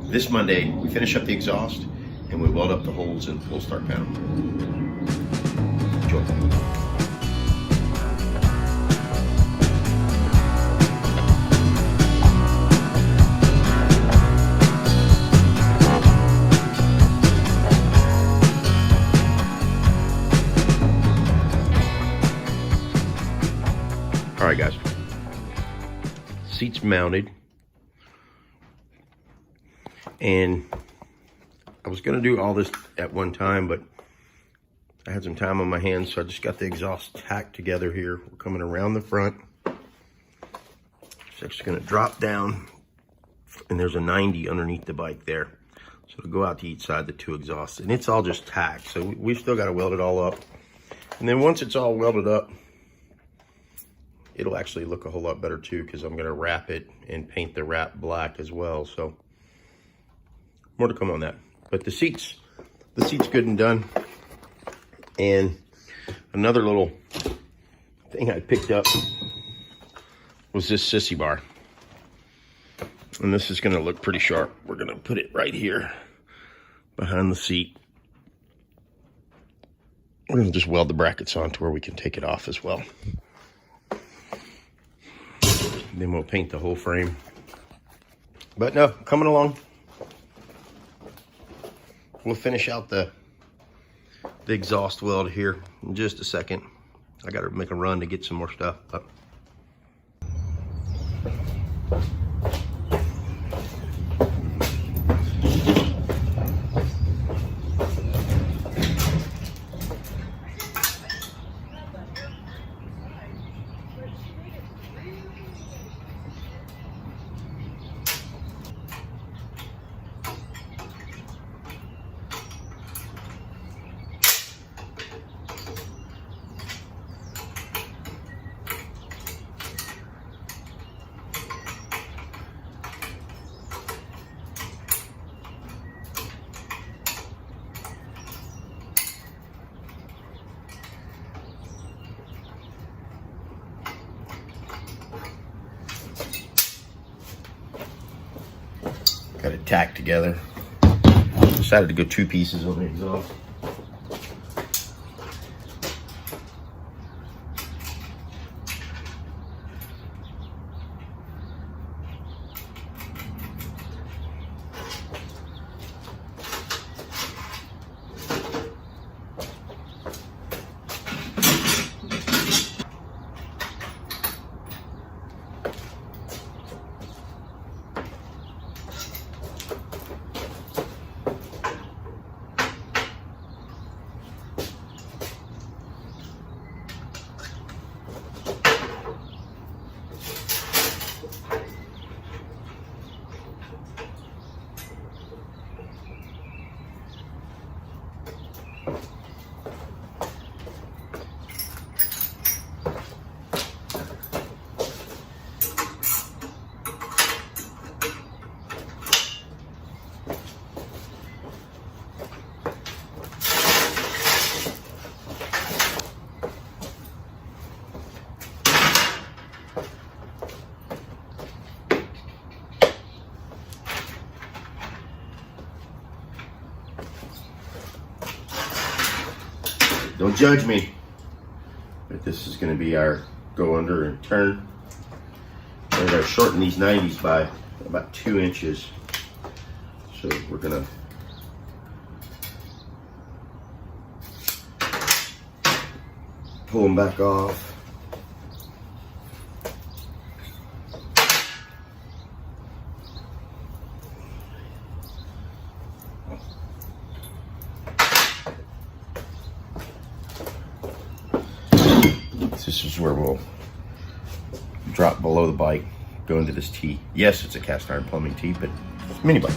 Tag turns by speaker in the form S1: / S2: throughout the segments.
S1: this Monday, we finish up the exhaust and we weld up the holes and we'll start panel. Enjoy. All right, guys. Seats mounted. And I was going to do all this at one time, but I had some time on my hands, so I just got the exhaust tacked together here. We're coming around the front. It's actually going to drop down, and there's a 90 underneath the bike there. So it'll go out to each side, the two exhausts, and it's all just tacked. So we've still got to weld it all up. And then once it's all welded up, it'll actually look a whole lot better too, because I'm going to wrap it and paint the wrap black as well. So more to come on that. But the seat's good and done. And another little thing I picked up was this sissy bar. And this is gonna look pretty sharp. We're gonna put it right here behind the seat. We're gonna just weld the brackets on to where we can take it off as well. Then we'll paint the whole frame. But no, coming along. We'll finish out the exhaust weld here in just a second. I gotta make a run to get some more stuff up. Got it tacked together. Decided to go two pieces on the exhaust. Don't judge me, but this is going to be our go under and turn. We're going to shorten these 90s by about 2 inches. So we're going to pull them back off. This is where we'll drop below the bike, go into this tee. Yes, it's a cast iron plumbing tee, but it's a mini bike.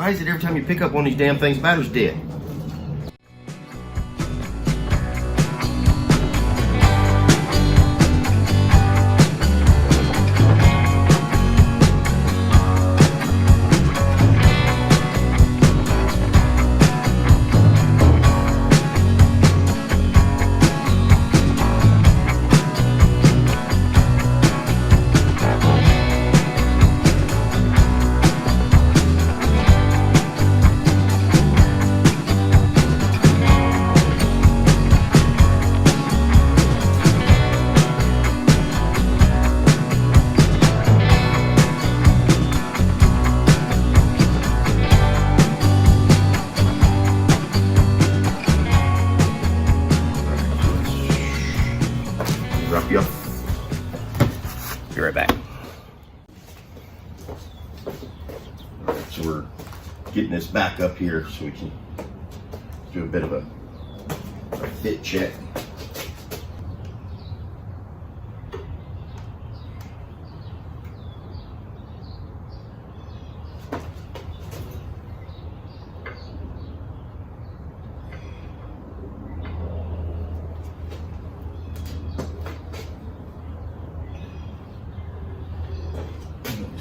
S1: Why is it every time you pick up one of these damn things, the battery's dead? Drop you off. Be right back. All right, so we're getting this back up here so we can do a bit of a fit check.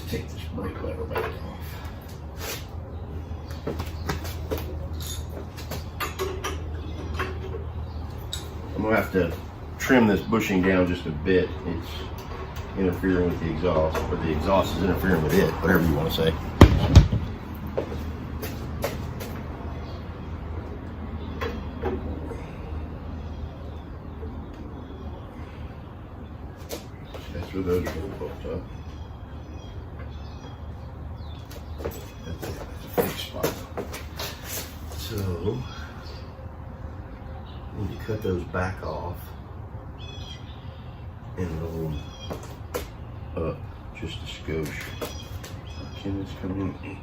S1: Take this brake lever back off. I'm gonna have to trim this bushing down just a bit. It's interfering with the exhaust, or the exhaust is interfering with it, whatever you want to say. That's where those are hooked up. That's a fixed spot. So, I need to cut those back off and roll them up just a skosh. Can this come in?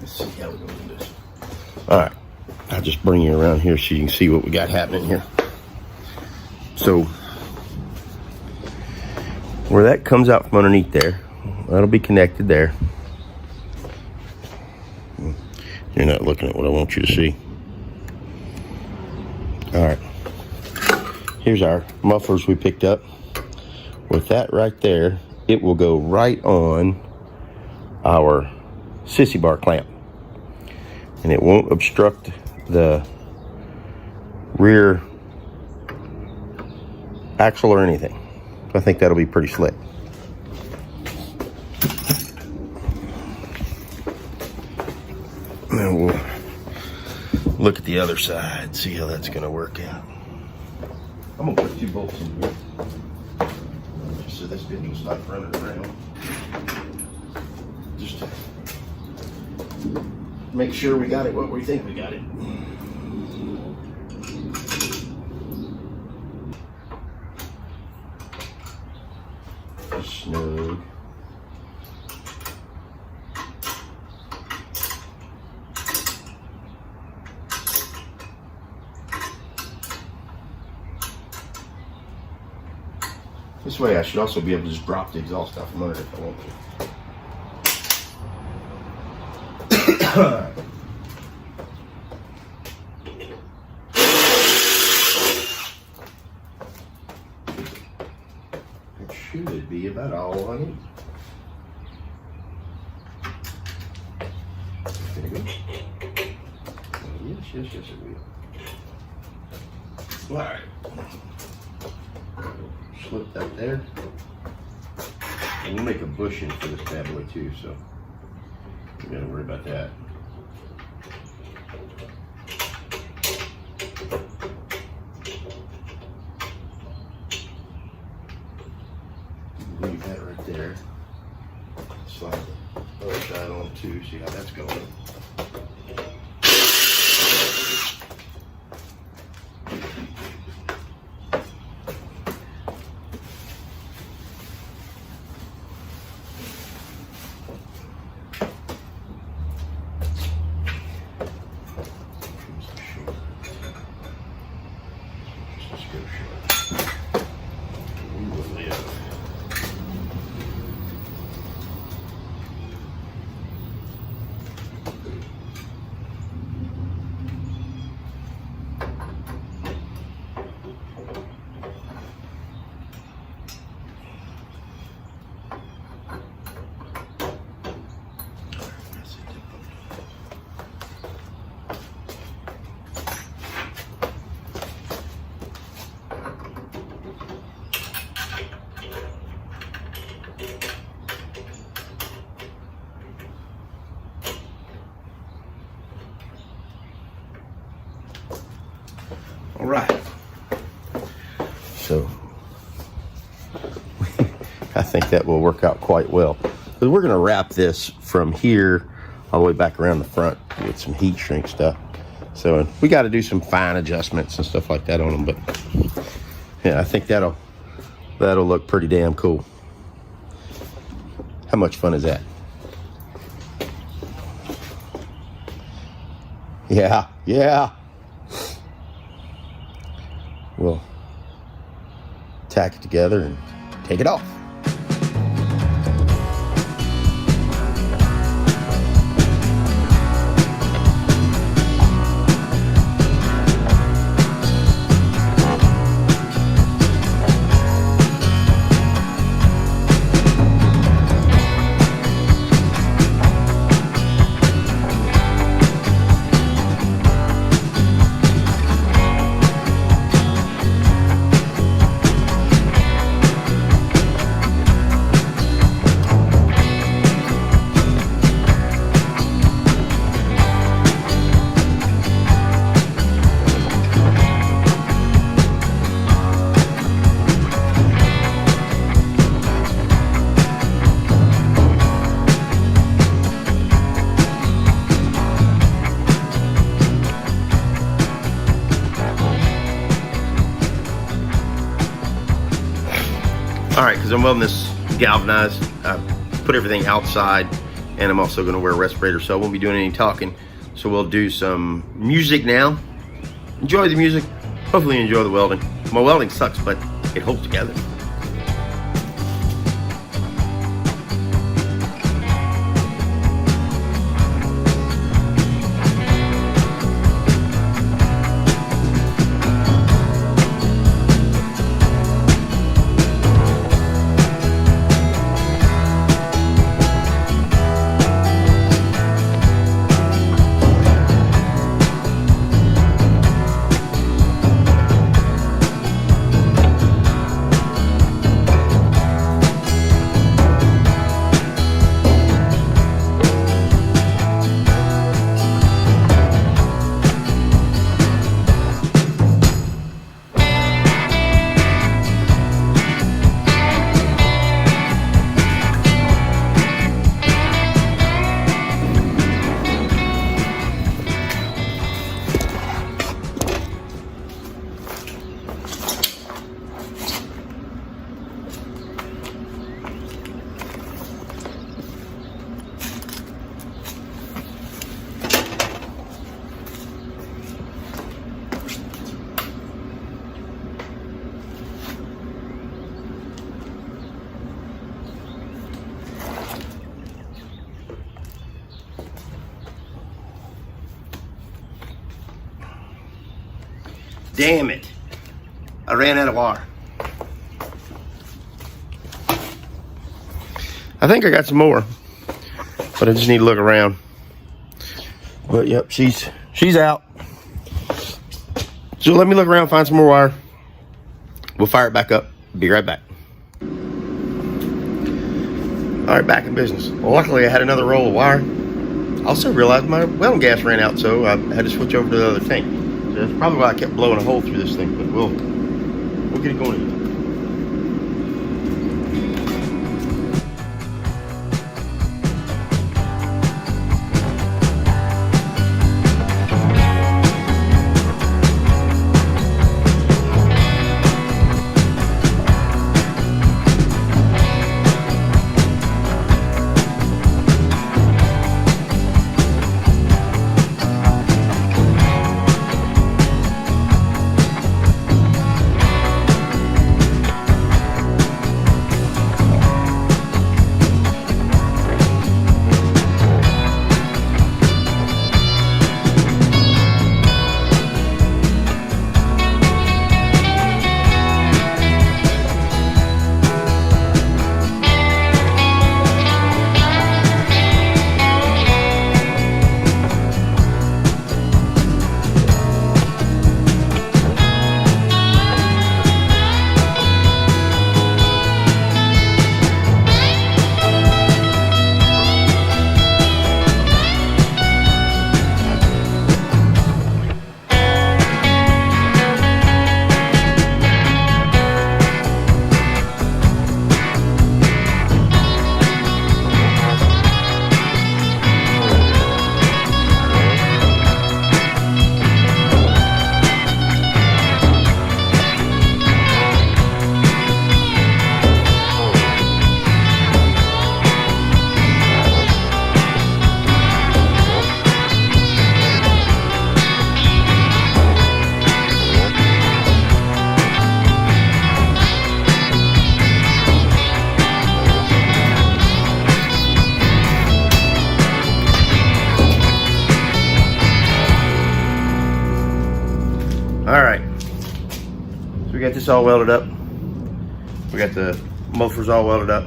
S1: Let's see how we're going to do this. All right, I'll just bring you around here so you can see what we got happening here. So, where that comes out from underneath there, that'll be connected there. You're not looking at what I want you to see. All right, here's our mufflers we picked up. With that right there, it will go right on our sissy bar clamp, and it won't obstruct the rear axle or anything. I think that'll be pretty slick. And then we'll look at the other side, see how that's gonna work out. I'm gonna put 2 bolts in here just so this video's not running around. Just to make sure we got it what we think we got it. Snug. This way I should also be able to just drop the exhaust out from under it if I want to. It should be about all I need. There you go. Yes, it will. All right. Slip that there. And we'll make a bushing for this bad boy too, so you gotta worry about that. Leave that right there. Slide the other side on too, see how that's going. All right, so I think that will work out quite well. Because we're gonna wrap this from here all the way back around the front with some heat shrink stuff. So we got to do some fine adjustments and stuff like that on them, but yeah, I think that'll look pretty damn cool. How much fun is that? Yeah. We'll tack it together and take it off. All right, because I'm welding this galvanized, I put everything outside, and I'm also going to wear a respirator, so I won't be doing any talking. So we'll do some music now. Enjoy the music. Hopefully you enjoy the welding. My welding sucks, but it holds together. Damn it. I ran out of wire. I think I got some more, but I just need to look around. But yep, she's out. So let me look around, find some more wire. We'll fire it back up. Be right back. All right, back in business. Well, luckily I had another roll of wire. I also realized my welding gas ran out, so I had to switch over to the other tank. So that's probably why I kept blowing a hole through this thing, but we'll get it going. All right, so we got this all welded up. We got the mufflers all welded up.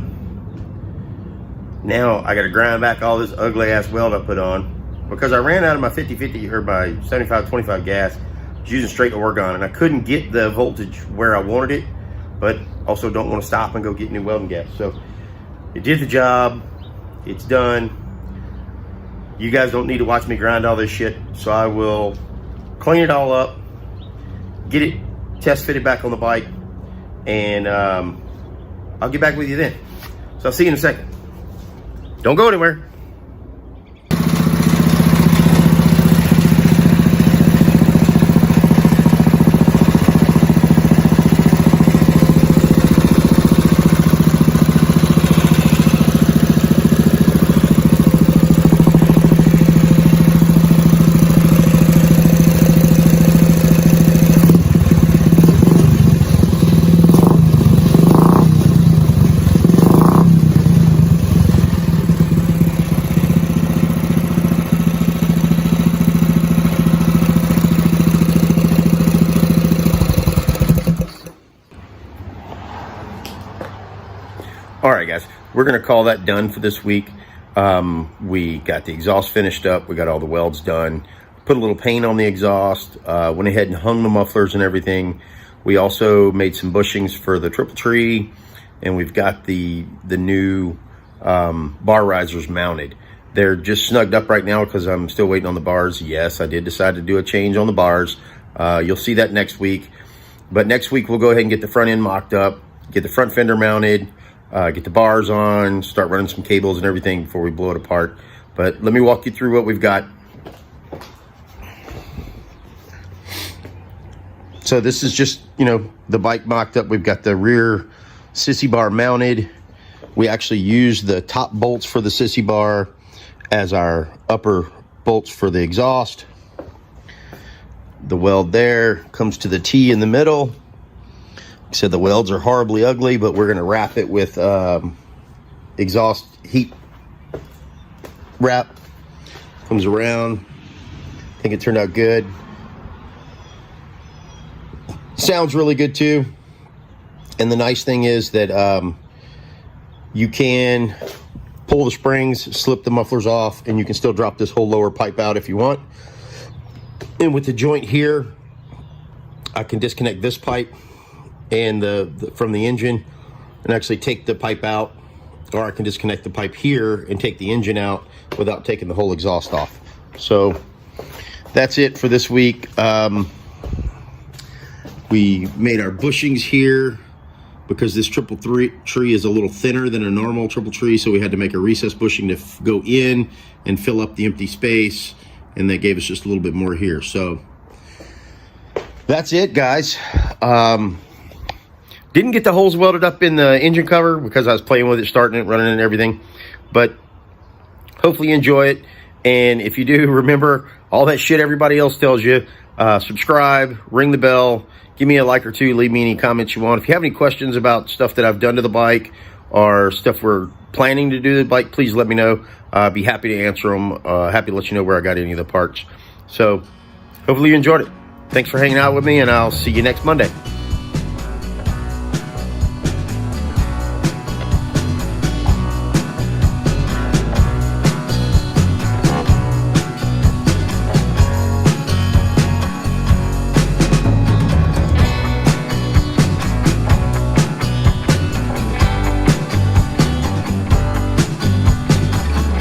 S1: Now I got to grind back all this ugly ass weld I put on because I ran out of my 50/50 or my 75/25 gas. I was using straight Oregon and I couldn't get the voltage where I wanted it, but also don't want to stop and go get new welding gas. So it did the job. It's done. You guys don't need to watch me grind all this shit, so I will clean it all up, get it test fitted back on the bike, and I'll get back with you then. So I'll see you in a second. Don't go anywhere. All right, guys, we're gonna call that done for this week. We got the exhaust finished up. We got all the welds done. Put a little paint on the exhaust. Went ahead and hung the mufflers and everything. We also made some bushings for the triple tree, and we've got the new bar risers mounted. They're just snugged up right now because I'm still waiting on the bars. Yes, I did decide to do a change on the bars. You'll see that next week. But next week we'll go ahead and get the front end mocked up, get the front fender mounted, get the bars on, start running some cables and everything before we blow it apart. But let me walk you through what we've got. So this is just, the bike mocked up. We've got the rear sissy bar mounted. We actually use the top bolts for the sissy bar as our upper bolts for the exhaust. The weld there comes to the T in the middle. Like I said, the welds are horribly ugly, but we're gonna wrap it with exhaust heat wrap. Comes around. I think it turned out good. Sounds really good too. And the nice thing is that you can pull the springs, slip the mufflers off, and you can still drop this whole lower pipe out if you want. And with the joint here, I can disconnect this pipe and from the engine and actually take the pipe out, or I can disconnect the pipe here and take the engine out without taking the whole exhaust off. So that's it for this week. We made our bushings here because this triple tree is a little thinner than a normal triple tree, so we had to make a recess bushing to go in and fill up the empty space, and that gave us just a little bit more here. So that's it, guys. Didn't get the holes welded up in the engine cover because I was playing with it, starting it, running it, and everything. But hopefully you enjoy it. And if you do, remember all that shit everybody else tells you. Subscribe, ring the bell, give me a like or two, leave me any comments you want. If you have any questions about stuff that I've done to the bike or stuff we're planning to do to the bike, please let me know. I'd be happy to answer them. Happy to let you know where I got any of the parts. So hopefully you enjoyed it. Thanks for hanging out with me, and I'll see you next Monday.